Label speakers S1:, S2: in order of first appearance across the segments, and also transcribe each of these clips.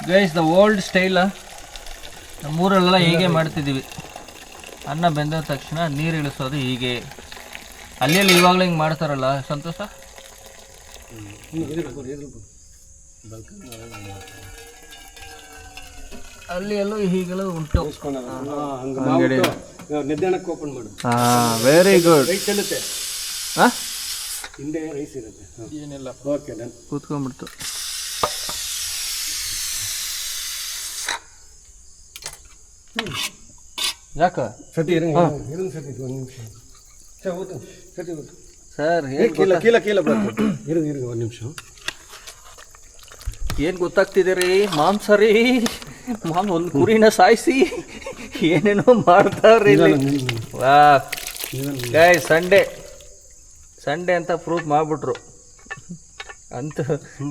S1: Guys the old style ನಮ್ಮೂರಲ್ಲೆಲ್ಲ ಹೀಗೆ ಮಾಡ್ತಿದ್ದೀವಿ. ಅನ್ನ ಬೆಂದ ತಕ್ಷಣ ನೀರು ಇಳಿಸೋದು ಹೀಗೆ. ಅಲ್ಲಿ ಇವಾಗಲೂ ಹಿಂಗೆ ಮಾಡ್ತಾರಲ್ಲ ಸಂತೋಷ. ಅಲ್ಲಿ ಎಲ್ಲೂ ಹೀಗೆಲ್ಲ ಉಂಟು. Very good.
S2: ಹಿಂದೆ ರೈಸ್ ಇರುತ್ತೆ. ಏನಿಲ್ಲ, ಓಕೆ ಡನ್.
S1: ಕೂತ್ಕೊಂಡ್ಬಿಡ್ತು. ಯಾಕ
S2: ಸತಿ ಸತಿ ಒಂದು ನಿಮಿಷ
S1: ಸರ್
S2: ಒಂದು ನಿಮಿಷ.
S1: ಏನು ಗೊತ್ತಾಗ್ತಿದೆ ಮಾಂಸರಿ ಒಂದು ಕುರಿನ ಸಾಯಿಸಿ ಏನೇನೋ ಮಾಡ್ತಾರ್ರಿ ವಾ ಗಾಯ್. ಸಂಡೇ ಅಂತ ಪ್ರೂಫ್ ಮಾಡ್ಬಿಟ್ರು. ಅಂತೂ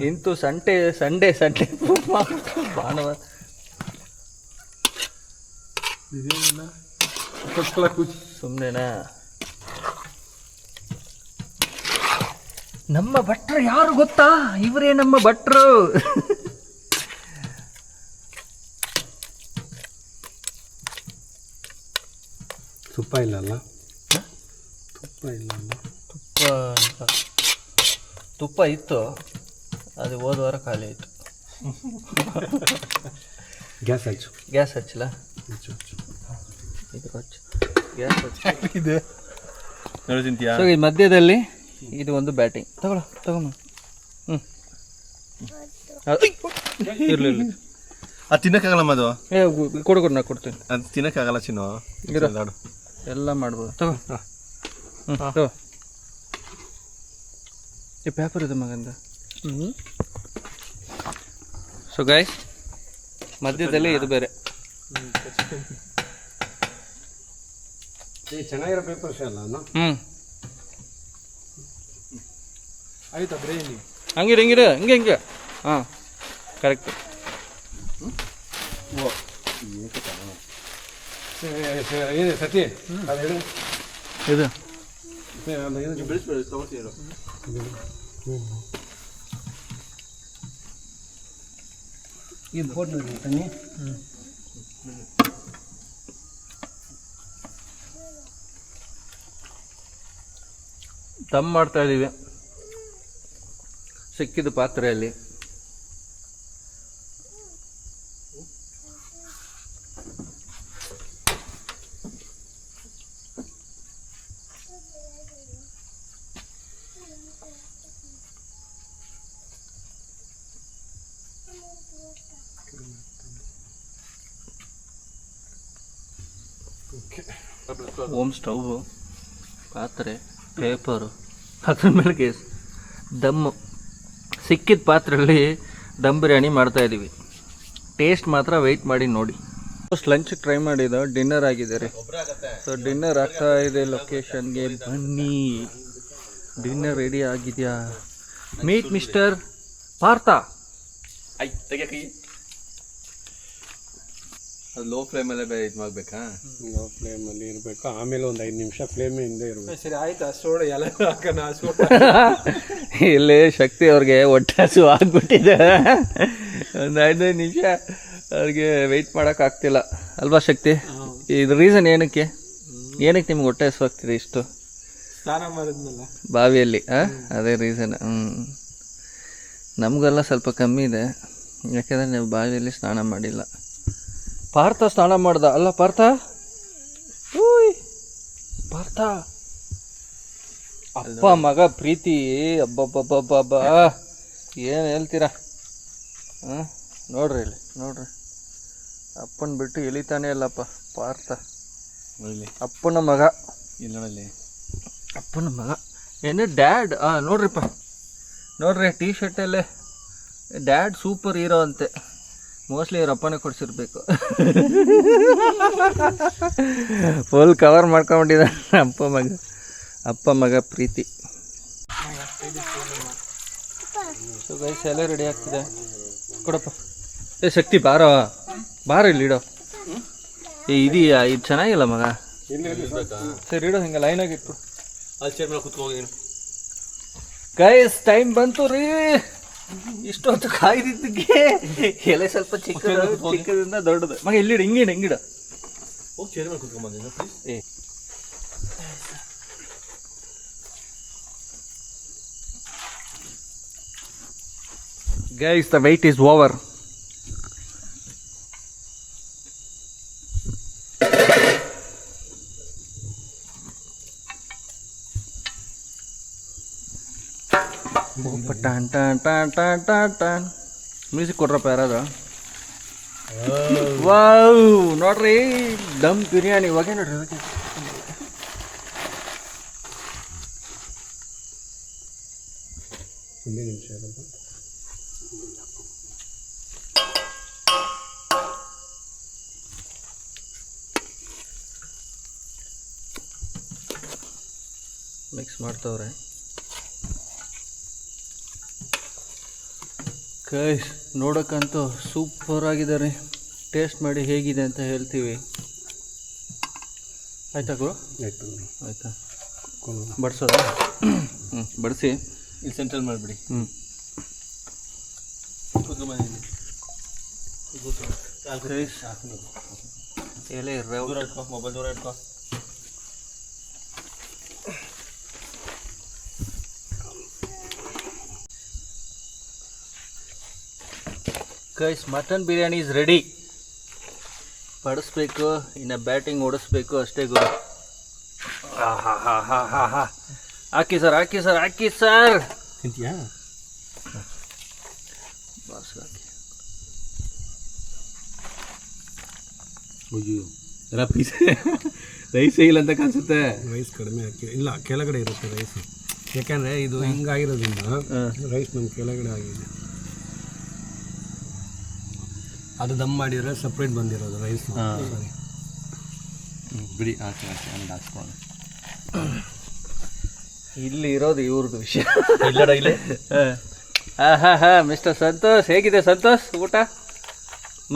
S1: ಇಂತೂ ಸಂಡೇ ಪ್ರೂಫ್ ಮಾಡ್ಬಿಟ್ರು. ಭಾನುವಾರ ಸುಮ್ಮನೆನಾ? ನಮ್ಮ ಭಟ್ರು ಯಾರು ಗೊತ್ತಾ? ಇವರೇ ನಮ್ಮ ಭಟ್ರು.
S2: ತುಪ್ಪ ಇಲ್ಲ.
S1: ತುಪ್ಪ ಇತ್ತು, ಅದು ಹೋದ ವಾರ ಖಾಲಿ ಆಯಿತು.
S2: ಗ್ಯಾಸ್
S1: ಹಚ್ಚಲ ಗ್ಯಾಸ್ ಹಚ್ಚಿ. ಸೊ ಈ ಮಧ್ಯದಲ್ಲಿ ಇದು ಒಂದು ಬ್ಯಾಟಿಂಗ್ ತಗೊಂಡು ಇರಲಿಲ್ಲ.
S3: ಅದು ತಿನ್ನಕ್ಕಾಗಲ್ಲ. ಅದು
S1: ಕೊಡು ನಾ ಕೊಡ್ತೀನಿ.
S3: ಅದು ತಿನ್ನಕ್ಕಾಗಲ್ಲ ಚಿನ್ನು.
S1: ಎಲ್ಲ ಮಾಡ್ಬೋದು. ತಗೋ ಈ ಪೇಪರ್ ಇದೆ ಮಗಂದ. ಸೊ ಗಾಯ್ಸ್ ಮಧ್ಯದಲ್ಲಿ ಇದು ಬೇರೆ
S2: ಚೆನ್ನಾಗಿರೋ ಪೇಪರ್ಸ್ ಅಲ್ಲ. ಆಯ್ತಾ ಬಿರಿಯಾನಿ?
S1: ಹಿಂಗೆ ಹಾಂ ಕರೆಕ್ಟ್.
S2: ಏನು ಸತಿ ಅದು
S1: ಇದು
S2: ಇದು ಫೋಟೋ ತನ್ನಿ.
S1: ದಮ್ ಮಾಡ್ತಾ ಇದ್ದೀವಿ ಸಿಕ್ಕಿದ ಪಾತ್ರೆಯಲ್ಲಿ. ಓಮ್ ಸ್ಟವ್, ಪಾತ್ರೆ, ಪೇಪರು, ಅದ್ರ ಮೇಲೆ ಕೇಸ್ ದಮ್ಮು. ಸಿಕ್ಕಿದ ಪಾತ್ರೆಯಲ್ಲಿ ದಮ್ ಬಿರಿಯಾನಿ ಮಾಡ್ತಾಯಿದ್ದೀವಿ. ಟೇಸ್ಟ್ ಮಾತ್ರ ವೆಯ್ಟ್ ಮಾಡಿ ನೋಡಿ. ಲಂಚ್ ಟ್ರೈ ಮಾಡಿದ, ಡಿನ್ನರ್ ಆಗಿದೆ ರೀ. ಸೊ ಡಿನ್ನರ್ ಆಗ್ತಾ ಇದೆ. ಲೊಕೇಶನ್ಗೆ ಬನ್ನಿ. ಡಿನ್ನರ್ ರೆಡಿ ಆಗಿದೆಯಾ? Meet mister Partha.
S3: ಅದು ಲೋ ಫ್ಲೇಮಲ್ಲೇ ಇದು ಮಾಡಬೇಕಾ?
S2: ಲೋ ಫ್ಲೇಮಲ್ಲಿ ಇರಬೇಕು. ಆಮೇಲೆ ಒಂದು 5 ನಿಮಿಷ ಫ್ಲೇಮಿಂದ ಇರಬೇಕು.
S4: ಸರಿ ಆಯ್ತು. ಸೋಡ ಎಲ್ಲ
S1: ಇಲ್ಲಿ ಶಕ್ತಿ ಅವ್ರಿಗೆ ಹೊಟ್ಟೆ ಹಸು ಆಗ್ಬಿಟ್ಟಿದೆ. ಒಂದು 5 ನಿಮಿಷ ಅವ್ರಿಗೆ ವೆಯ್ಟ್ ಮಾಡೋಕ್ಕಾಗ್ತಿಲ್ಲ ಅಲ್ವಾ ಶಕ್ತಿ? ಇದು ರೀಸನ್ ಏನಕ್ಕೆ ನಿಮ್ಗೆ ಹೊಟ್ಟೆ ಹಸು ಆಗ್ತಿದೆ ಇಷ್ಟು?
S4: ಸ್ನಾನ ಮಾಡಿದ್ನಲ್ಲ
S1: ಬಾವಿಯಲ್ಲಿ. ಅದೇ ರೀಸನ್. ನಮಗೆಲ್ಲ ಸ್ವಲ್ಪ ಕಮ್ಮಿ ಇದೆ, ಯಾಕೆಂದರೆ ನೀವು ಬಾವಿಯಲ್ಲಿ ಸ್ನಾನ ಮಾಡಿಲ್ಲ. ಪಾರ್ಥ ಸ್ನಾನ ಮಾಡ್ದ ಅಲ್ಲ ಪಾರ್ಥ? ಪಾರ್ಥ ಅಪ್ಪ ಮಗ ಪ್ರೀತಿ. ಅಬ್ಬಬ್ಬಬ್ಬಬ್ಬ ಏನು ಹೇಳ್ತೀರಾ? ನೋಡ್ರಿ ಇಲ್ಲಿ ನೋಡ್ರಿ, ಅಪ್ಪನ ಬಿಟ್ಟು ಎಳಿತಾನೆ ಅಲ್ಲಪ್ಪ ಪಾರ್ಥ. ಅಪ್ಪನ ಮಗ
S3: ಇಲ್ಲಿ
S1: ಅಪ್ಪನ ಮಗ ಏನು ಡ್ಯಾಡ್. ನೋಡ್ರಿಪ್ಪ ನೋಡ್ರಿ, ಟೀ ಶರ್ಟಲ್ಲೇ ಡ್ಯಾಡ್ ಸೂಪರ್ ಹೀರೋ ಅಂತೆ. ಮೋಸ್ಟ್ಲಿ ಇವ್ರ ಅಪ್ಪನೇ ಕೊಡಿಸಿರ್ಬೇಕು. ಫುಲ್ ಕವರ್ ಮಾಡ್ಕೊಂಬಿಟ್ಟಿದ್ದಾನೆ ಅಪ್ಪ ಮಗ ಪ್ರೀತಿ. ಸೊ ಗೈಸ್ ಎಲ್ಲ ರೆಡಿ ಆಗ್ತಿದೆ. ಕೊಡಪ್ಪ. ಶಕ್ತಿ ಬಾರೋ ಇಲ್ಲಿ ಇಡೋ. ಇದೆಯಾ? ಇದು ಚೆನ್ನಾಗಿಲ್ಲ ಮಗ. ಸರಿ ಇಡೋ, ಹಿಂಗೆ ಲೈನಾಗಿ ಇಟ್ಟು.
S3: ಅಲ್ಲಿ ಚೇರ್ ಮೇಲೆ ಕೂತ್ಕೋಗಿ.
S1: ಗೈಸ್ ಟೈಮ್ ಬಂತು ರೀ. ಇಷ್ಟೊತ್ತು ಕಾಯ್ದಿದ್ದಕ್ಕೆ ಎಲೆ ಸ್ವಲ್ಪ ಚಿಕ್ಕದಿಂದ ದೊಡ್ಡದು. ಮಗ ಇಲ್ಲಿಡ ಹಿಂಗಿಡ
S3: ಹೋಗಿ ಚೇರ್ ಮೇಲೆ ಕುತ್ಕೊಂಡ್ಬಂದಿನ ಪ್ಲೀಸ್.
S1: ಏ Guys, the wait is over. Tan tan tan tan tan tan. Music ಕೊಡ್ರಪ್ಪ ಯಾರಾದ್ರು. ವಾವ್ ನೋಡ್ರಿ ದಮ್ ಬಿರಿಯಾನಿ ಇವಾಗ ನೋಡ್ರಿ.
S2: ಒಂದೇ ನಿಮಿಷ ಇರಲ್ಲ.
S1: ಮಿಕ್ಸ್ ಮಾಡ್ತವ್ರೆ. ಗೈಸ್ ನೋಡೋಕ್ಕಂತೂ ಸೂಪರ್ ಆಗಿದೆ ರೀ. ಟೇಸ್ಟ್ ಮಾಡಿ ಹೇಗಿದೆ ಅಂತ ಹೇಳ್ತೀವಿ. ಆಯ್ತಾ ಗುರು?
S2: ಆಯ್ತು
S1: ಆಯ್ತಾ ಬಡಿಸೋದ? ಬಡಿಸಿ
S3: ಇಲ್ಲಿ ಸೆಂಟ್ರಲ್ ಮಾಡಿಬಿಡಿ.
S1: ಎಲೆ
S3: ದೂರ ಇಟ್ಕೋ, ಮೊಬೈಲ್ ದೂರ ಇಟ್ಕೋ.
S1: Guys mutton biryani is ready. ಬಡಿಸ್ಬೇಕು, ಇನ್ನು ಬ್ಯಾಟಿಂಗ್ ಓಡಿಸ್ಬೇಕು ಅಷ್ಟೇ ಗುರು. ಹಾಕಿ ಸರ್ ಹಾಕಿ ಸರ್ ಹಾಕಿ ಸರ್.
S2: ತಿಂತೀಯಾ?
S1: ಬಸ್ ಹಾಕಿ.
S2: ಅಯ್ಯೋ
S3: ಎಲ್ಲ ಪೀಸ್ ರೈಸೇ ಇಲ್ಲ ಅಂತ ಕಾಣಿಸುತ್ತೆ.
S2: ರೈಸ್ ಕಡಿಮೆ ಹಾಕಿ ಇಲ್ಲ, ಕೆಳಗಡೆ ಇರುತ್ತೆ ರೈಸ್. ಯಾಕೆಂದರೆ ಇದು ಹಿಂಗಾಗಿರೋದ್ರಿಂದ ರೈಸ್ ನಮ್ಮ ಕೆಳಗಡೆ ಆಗಿದೆ. ಅದು ದಮ್ ಮಾಡಿದ್ರೆ ಸಪ್ರೇಟ್ ಬಂದಿರೋದು ರೈಸ್. ಸಾರಿ
S3: ಬಿಡಿ, ಹಾಕಿ ಹಾಕಿ ಹಂಗೆ ಹಾಕ್ಸ್ಕೊಂಡು.
S1: ಇಲ್ಲಿ ಇರೋದು ಇವ್ರದ್ದು ವಿಷಯ.
S3: ಇಲ್ಲಡ ಇಲ್ಲೇ.
S1: ಮಿಸ್ಟರ್ ಸಂತೋಷ್, ಹೇಗಿದೆ ಸಂತೋಷ್ ಊಟ?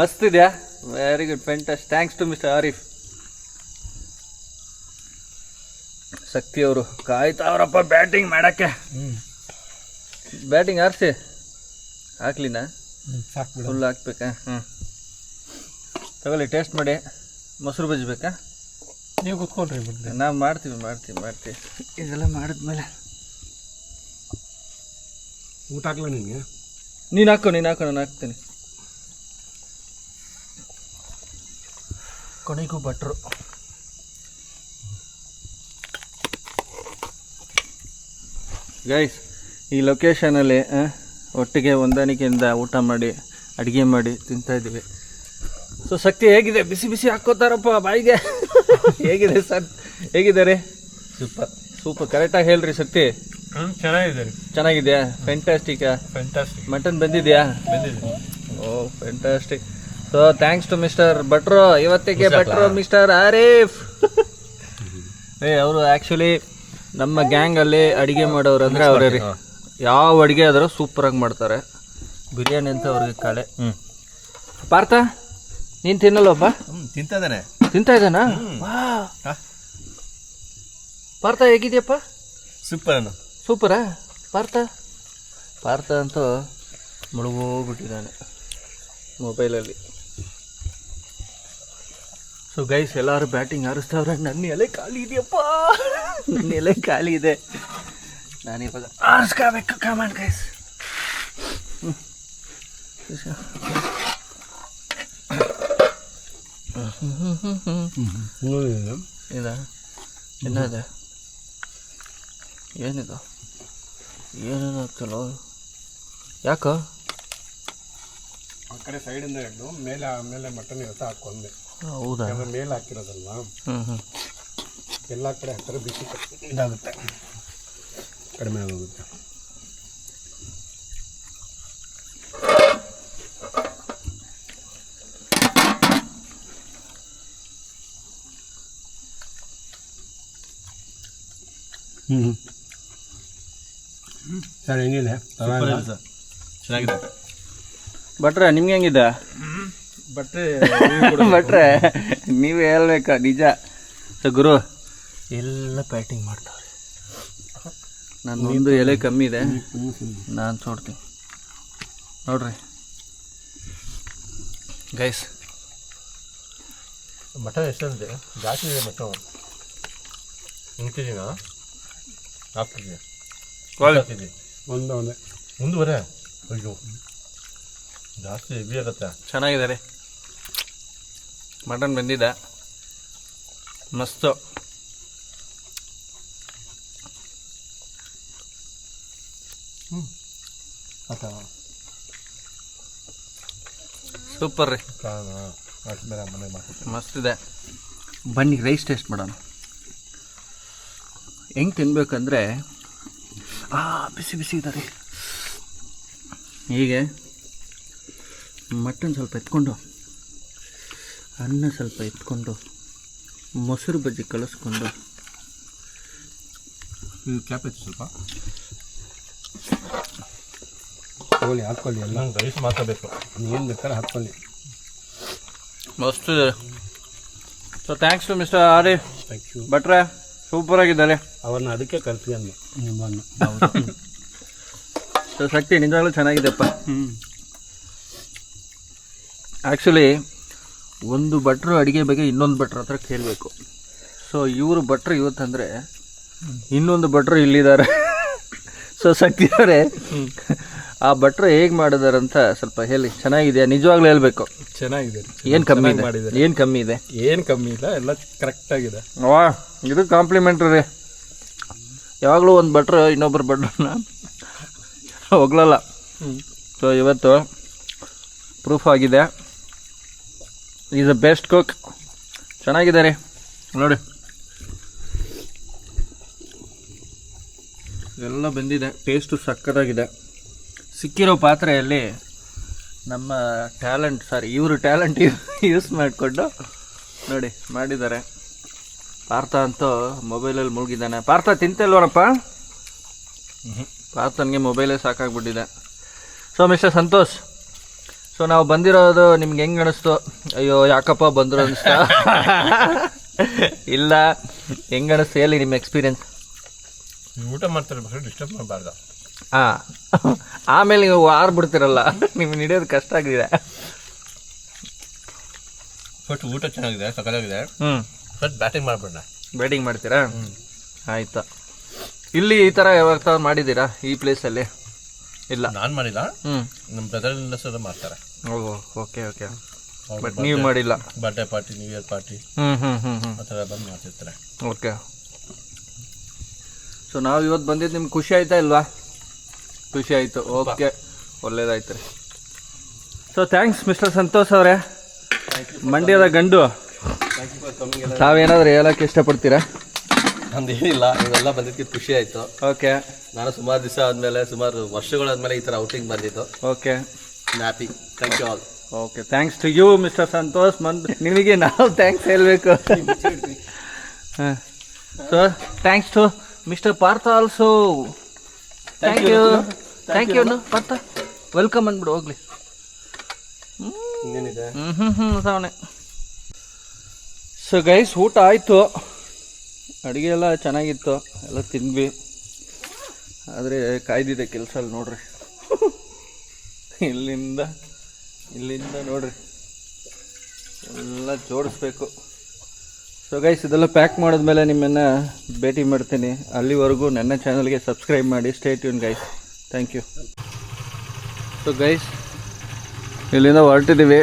S1: ಮಸ್ತ್ ಇದೆಯಾ? Very good, fantastic. Thanks to mister Arif. Shakti ಅವರು ಕಾಯ್ತಾವ್ರಪ್ಪ ಬ್ಯಾಟಿಂಗ್ ಮಾಡೋಕ್ಕೆ. ಬ್ಯಾಟಿಂಗ್ ಆರಿಸಿ ಹಾಕ್ಲಿನಾ?
S2: ಸಾಕು,
S1: ಫುಲ್ ಹಾಕ್ಬೇಕಾ? ತಗೊಳ್ಳಿ, ಟೇಸ್ಟ್ ಮಾಡಿ. ಮೊಸರು ಬಜ್ಜಿ ಬೇಕಾ?
S2: ನೀವು ಕೂತ್ಕೊಳ್ರಿ ಬಿಡ್ರಿ.
S1: ನಾವು ಮಾಡ್ತೀವಿ ಇದೆಲ್ಲ ಮಾಡಿದ್ಮೇಲೆ.
S2: ಊಟ ಹಾಕ್ಲ ನಿಮಗೆ?
S1: ನೀನು ಹಾಕು ನಾನು ಹಾಕ್ತೀನಿ. ಕೊನೆಗೂ ಭಟ್ರು. ಗೈಸ್ ಈ ಲೊಕೇಶನಲ್ಲಿ ಒಟ್ಟಿಗೆ ಹೊಂದಾಣಿಕೆಯಿಂದ ಊಟ ಮಾಡಿ ಅಡುಗೆ ಮಾಡಿ ತಿಂತಾಯಿದ್ದೀವಿ. ಸೊ ಶಕ್ತಿ ಹೇಗಿದೆ? ಬಿಸಿ ಬಿಸಿ ಹಾಕ್ಕೋತಾರಪ್ಪ ಬಾಯಿಗೆ. ಹೇಗಿದೆ ಸರ್? ಹೇಗಿದೆ ರೀ? ಸೂಪರ್ ಕರೆಕ್ಟಾಗಿ ಹೇಳ್ರಿ ಶಕ್ತಿ. ಚೆನ್ನಾಗಿದೆಯಾ? ಫ್ಯಾಂಟಾಸ್ಟಿಕಾ? ಮಟನ್ ಬಂದಿದೆಯಾ? Oh fantastic. So thanks to mister ಭಟ್ರು. ಇವತ್ತಿಗೆ ಭಟ್ರು ಮಿಸ್ಟರ್ ಆರಿಫ್. ಅವರು ಆ್ಯಕ್ಚುಲಿ ನಮ್ಮ ಗ್ಯಾಂಗಲ್ಲಿ ಅಡುಗೆ ಮಾಡೋರು ಅಂದರೆ ಅವರೇ ರೀ. ಯಾವ ಅಡುಗೆ ಆದರೂ ಸೂಪರಾಗಿ ಮಾಡ್ತಾರೆ. ಬಿರಿಯಾನಿ ಅಂತ ಅವ್ರಿಗೆ ಕಳೆ. ಪಾರ್ಥ ನೀನು ತಿನ್ನಲ್ಲಪ್ಪ?
S3: ತಿಂತಾ ಇದ್ದಾನೆ.
S1: ತಿಂತಾ ಇದ್ದಾನಾ? ಪಾರ್ಥ ಹೇಗಿದೆಯಪ್ಪ? ಸೂಪರಾ ಪಾರ್ಥ ಅಂತೂ ಮುಳುಗೋಗ್ಬಿಟ್ಟಿದ್ದಾನೆ ಮೊಬೈಲಲ್ಲಿ. ಸೊ ಗೈಸ್ ಎಲ್ಲರೂ ಬ್ಯಾಟಿಂಗ್ ಆರಿಸ್ತಾವ್ರೆ. ನನ್ನ ಎಲೆ ಖಾಲಿ ಇದೆಯಪ್ಪ, ನನ್ನ ಎಲೆ ಖಾಲಿ ಇದೆ. ನಾನಿವಾಗ ಆರಿಸ್ಕೋಬೇಕು. ಕಮಾನ್ ಗೈಸ್. ಇದ ಏನದ? ಏನಿದು? ಏನೇನು ಆಗ್ತಲ್ಲ? ಯಾಕೋ
S2: ಆ ಕಡೆ ಸೈಡಿಂದ ಹಿಡಿದು ಮೇಲೆ ಮಟನ್ ಇರುತ್ತೆ ಹಾಕೊಂಡೆ.
S1: ಹೌದಾ?
S2: ಮೇಲೆ ಹಾಕಿರೋದಲ್ವಾ, ಎಲ್ಲ ಕಡೆ ಹಾಕಿದ್ರೆ ಬಿಸಿ ಇದಾಗುತ್ತೆ, ಕಡಿಮೆ ಆಗೋಗುತ್ತೆ. ಸರ್ ಹೆಂಗಿದೆ?
S3: ಚೆನ್ನಾಗಿದೆ
S1: ಭಟ್ರೆ ನಿಮ್ಗೆ ಹೆಂಗಿದೆ? ಭಟ್ರೆ ನೀವು ಹೇಳ್ಬೇಕಾ? ನಿಜ. ಸೊ ಗುರು ಎಲ್ಲ ಬ್ಯಾಟಿಂಗ್ ಮಾಡ್ತಾವ್ರೆ. ನಾನು ಒಂದು ಎಲೆ ಕಮ್ಮಿ ಇದೆ, ನಾನು ನೋಡ್ತೀನಿ. ನೋಡ್ರಿ ಗೈಸ್,
S3: ಮಟನ್ ಎಷ್ಟಂತೆ ಜಾಸ್ತಿ ಇದೆ ಮಟನ್. 1 ಕೆಜಿನ 4 ಕೆಜಿ ಕೆಜಿ
S2: ಒಂದೇ
S3: ಮುಂದುವರೆ. ಅಯ್ಯೋ ಜಾಸ್ತಿ ಹೆವಿ ಆಗುತ್ತೆ.
S1: ಚೆನ್ನಾಗಿದೆ ರೀ, ಮಟನ್ ಬೆಂದಿದೆ ಮಸ್ತು. ಸೂಪರ್ ರೀ,
S3: ಬೇರೆ ಮನೆಗೆ ಮಾಡ್ಕೊಡ್ತೀನಿ.
S1: ಮಸ್ತಿದೆ. ಬನ್ನಿ ರೈಸ್ ಟೇಸ್ಟ್ ಮಾಡೋಣ. ಹೆಂಗೆ ತಿನ್ಬೇಕಂದ್ರೆ ಬಿಸಿ ಬಿಸಿ ಇದೆ ರೀ. ಹೀಗೆ ಮಟನ್ ಸ್ವಲ್ಪ ಎತ್ಕೊಂಡು, ಅನ್ನ ಸ್ವಲ್ಪ ಎತ್ಕೊಂಡು, ಮೊಸರು ಬಜ್ಜಿ ಕಳಿಸ್ಕೊಂಡು,
S3: ಇದು ಕ್ಯಾಪ್ ಐತಿ ಸ್ವಲ್ಪ
S2: ತಗೊಳ್ಳಿ, ಹಾಕ್ಕೊಳ್ಳಿ ಎಲ್ಲ.
S3: ನಂಗೆ ರೈಸ್ ಮಾತ್ರ ಬೇಕು.
S2: ಏನು ಬೇಕಾದ್ರೆ ಹಾಕ್ಕೊಳ್ಳಿ.
S1: ಮಸ್ತ್ ಇದೆ. So thanks to mister Ari
S2: thank you.
S1: ಭಟ್ರೆ, ಸೂಪರ್ ಆಗಿದ್ದಾರೆ.
S2: ಅವ್ರನ್ನ ಅದಕ್ಕೆ ಕರ್ತೀವಿ ನಿಮ್ಮನ್ನು.
S1: ಸೊ ಶಕ್ತಿ ನಿಜವಾಗ್ಲೂ ಚೆನ್ನಾಗಿದೆಪ್ಪ. ಆ್ಯಕ್ಚುಲಿ ಒಂದು ಭಟ್ರು ಅಡುಗೆ ಬಗ್ಗೆ ಇನ್ನೊಂದು ಭಟ್ರ ಹತ್ರ ಕೇಳಬೇಕು. ಸೊ ಇವರು ಭಟ್ರು ಇವತ್ತಂದರೆ ಇನ್ನೊಂದು ಭಟ್ರು ಇಲ್ಲಿದ್ದಾರೆ. ಸೊ ಶಕ್ತಿ ಅವರೇ, ಆ ಭಟ್ರು ಹೇಗೆ ಮಾಡಿದಾರಂತ ಸ್ವಲ್ಪ ಹೇಳಿ. ಚೆನ್ನಾಗಿದೆಯಾ? ನಿಜವಾಗ್ಲೂ ಹೇಳ್ಬೇಕು.
S4: ಚೆನ್ನಾಗಿದೆ.
S1: ಏನು ಕಮ್ಮಿ ಇದೆ? ಏನು ಕಮ್ಮಿ ಇದೆ?
S4: ಏನು ಕಮ್ಮಿ ಇಲ್ಲ, ಎಲ್ಲ ಕರೆಕ್ಟ್ ಆಗಿದೆ.
S1: ವಾ, ಇದು ಕಾಂಪ್ಲಿಮೆಂಟ್ರಿ ರೀ. ಯಾವಾಗಲೂ ಒಂದು ಭಟ್ರು ಇನ್ನೊಬ್ಬರು ಭಟ್ರನ್ನ ಹೋಗ್ಲಲ್ಲ. ಸೊ ಇವತ್ತು ಪ್ರೂಫ್ ಆಗಿದೆ. Is a best cook. ಚೆನ್ನಾಗಿದೆ ರೀ, ನೋಡಿ ಎಲ್ಲ ಬಂದಿದೆ. ಟೇಸ್ಟು ಸಕ್ಕತ್ತಾಗಿದೆ. ಸಿಕ್ಕಿರೋ ಪಾತ್ರೆಯಲ್ಲಿ ನಮ್ಮ ಟ್ಯಾಲೆಂಟ್, ಇವರು ಟ್ಯಾಲೆಂಟ್ ಯೂಸ್ ಮಾಡಿಕೊಂಡು ನೋಡಿ ಮಾಡಿದ್ದಾರೆ. ಪಾರ್ಥ ಅಂತೂ ಮೊಬೈಲಲ್ಲಿ ಮುಳುಗಿದ್ದಾನೆ. ಪಾರ್ಥ ತಿಂತಲ್ವನಪ್ಪ? ಪಾರ್ಥನಿಗೆ ಮೊಬೈಲೇ ಸಾಕಾಗ್ಬಿಟ್ಟಿದೆ. ಸೊ ಮಿಸ್ಟರ್ ಸಂತೋಷ್, ಸೊ ನಾವು ಬಂದಿರೋದು ನಿಮ್ಗೆ ಹೆಂಗೆ ಅನಿಸ್ತು? ಅಯ್ಯೋ ಯಾಕಪ್ಪ ಬಂದರು ಅನಿಸ್ತಾ? ಇಲ್ಲ, ಹೆಂಗೆ ಅನಿಸ್ತು ಹೇಳಿ ನಿಮ್ಮ ಎಕ್ಸ್ಪೀರಿಯನ್ಸ್.
S3: ಊಟ ಮಾಡ್ತಾರೆ, ಡಿಸ್ಟರ್ಬ್ ಮಾಡಬಾರ್ದು.
S1: ಆಮೇಲೆ ನೀವು ಆರ್ಬಿಡ್ತಿರಲ್ಲ, ನಿಮ್ಗೆ ಹಿಡಿಯೋದು ಕಷ್ಟ ಆಗಿದೆ.
S3: ಫಸ್ಟ್ ಊಟ ಚೆನ್ನಾಗಿದೆ, ಸಕಲಾಗಿದೆ. ಫಸ್ಟ್ ಬ್ಯಾಟಿಂಗ್ ಮಾಡ್ಬೇಡ.
S1: ಬ್ಯಾಟಿಂಗ್ ಮಾಡ್ತೀರಾ? ಆಯ್ತಾ. ಇಲ್ಲಿ ಈ ಥರ ಯಾವಾಗ ಮಾಡಿದ್ದೀರಾ ಈ ಪ್ಲೇಸಲ್ಲಿ? ಇಲ್ಲ,
S3: ನಾನು ಮಾಡಿಲ್ಲ. ನಮ್ಮ ಬ್ರದರ್ ಇನ್ ಲಾ ಮಾಡ್ತಾರೆ.
S1: Okay okay. ಬಟ್ ನೀವು ಮಾಡಿಲ್ಲ?
S3: Birthday party, new year party ಆ ಥರ ಬಂದು ಮಾಡ್ತಿರ್ತಾರೆ.
S1: ಓಕೆ. ಸೊ ನಾವು ಇವತ್ತು ಬಂದಿದ್ದು ನಿಮ್ಗೆ ಖುಷಿ ಆಯ್ತಾ ಇಲ್ವಾ? ಖುಷಿ ಆಯಿತು. ಓಕೆ, ಒಳ್ಳೇದಾಯ್ತು ರೀ. ಸೊ ಥ್ಯಾಂಕ್ಸ್ ಮಿಸ್ಟರ್ ಸಂತೋಷ್ ಅವರೇ, ಮಂಡ್ಯದ ಗಂಡು. ತಾವೇನಾದರೂ ಹೇಳೋಕ್ಕೆ ಇಷ್ಟಪಡ್ತೀರಾ?
S3: ನಂದು ಏನಿಲ್ಲ, ಇವೆಲ್ಲ ಬಂದಿದ್ದಕ್ಕೆ ಖುಷಿ ಆಯಿತು.
S1: ಓಕೆ.
S3: ನಾನು ಸುಮಾರು ದಿವಸ ಆದಮೇಲೆ, ಸುಮಾರು ವರ್ಷಗಳಾದ್ಮೇಲೆ ಈ ಥರ ಔಟಿಂಗ್ ಬಂದಿದ್ದು.
S1: Okay,
S3: happy. Thank you all.
S1: Okay, thanks to you mister Santosh. ನಿಮಗೆ ನಾವು ಥ್ಯಾಂಕ್ಸ್ ಹೇಳಬೇಕು. ಹಾಂ, so thanks to mister Partha also. Thank you. Thank you Partha. Welcome ಅಂದ್ಬಿಡು ಹೋಗ್ಲಿ.
S3: ಇನ್ನೇನಿದೆ?
S1: ಸಾವಣೆ. ಸೊ ಗೈಸ್, ಊಟ ಆಯಿತು. ಅಡುಗೆ ಎಲ್ಲ ಚೆನ್ನಾಗಿತ್ತು, ಎಲ್ಲ ತಿಂದ್ವಿ. ಆದರೆ ಕಾಯ್ದಿದೆ ಕೆಲಸ ಅಲ್ಲಿ ನೋಡ್ರಿ. ಇಲ್ಲಿಂದ ನೋಡ್ರಿ ಎಲ್ಲ ಜೋಡಿಸ್ಬೇಕು. ಸೊ ಗೈಸ್, ಇದೆಲ್ಲ ಪ್ಯಾಕ್ ಮಾಡಿದ್ಮೇಲೆ ನಿಮ್ಮನ್ನು ಭೇಟಿ ಮಾಡ್ತೀನಿ. ಅಲ್ಲಿವರೆಗೂ ನನ್ನ ಚಾನಲ್ಗೆ ಸಬ್ಸ್ಕ್ರೈಬ್ ಮಾಡಿ. Stay tune guys. Thank you. So guys, ಇಲ್ಲಿಂದ ಹೊರಟಿದ್ದೀವಿ.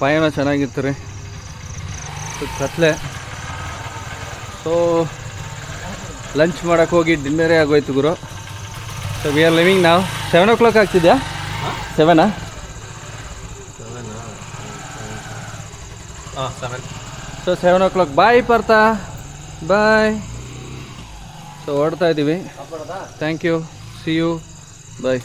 S1: ಪಯಣ ಚೆನ್ನಾಗಿತ್ತು ರೀ. ಕತ್ಲೆ. ಸೊ ಲಂಚ್ ಮಾಡೋಕ್ಕೆ ಹೋಗಿ ಡಿನ್ನರೇ ಆಗೋಯ್ತು ಗುರು. ಸೊ ವಿ ಆರ್ ಲಿವಿಂಗ್ ನಾವು. 7 o'clock ಆಗ್ತಿದ್ಯಾ? 7?
S3: 7.
S1: So 7 o'clock. Bye Partha, bye. ಸೊ ಹೊರಡ್ತಾ ಇದ್ದೀವಿ. Thank you. See you. Bye.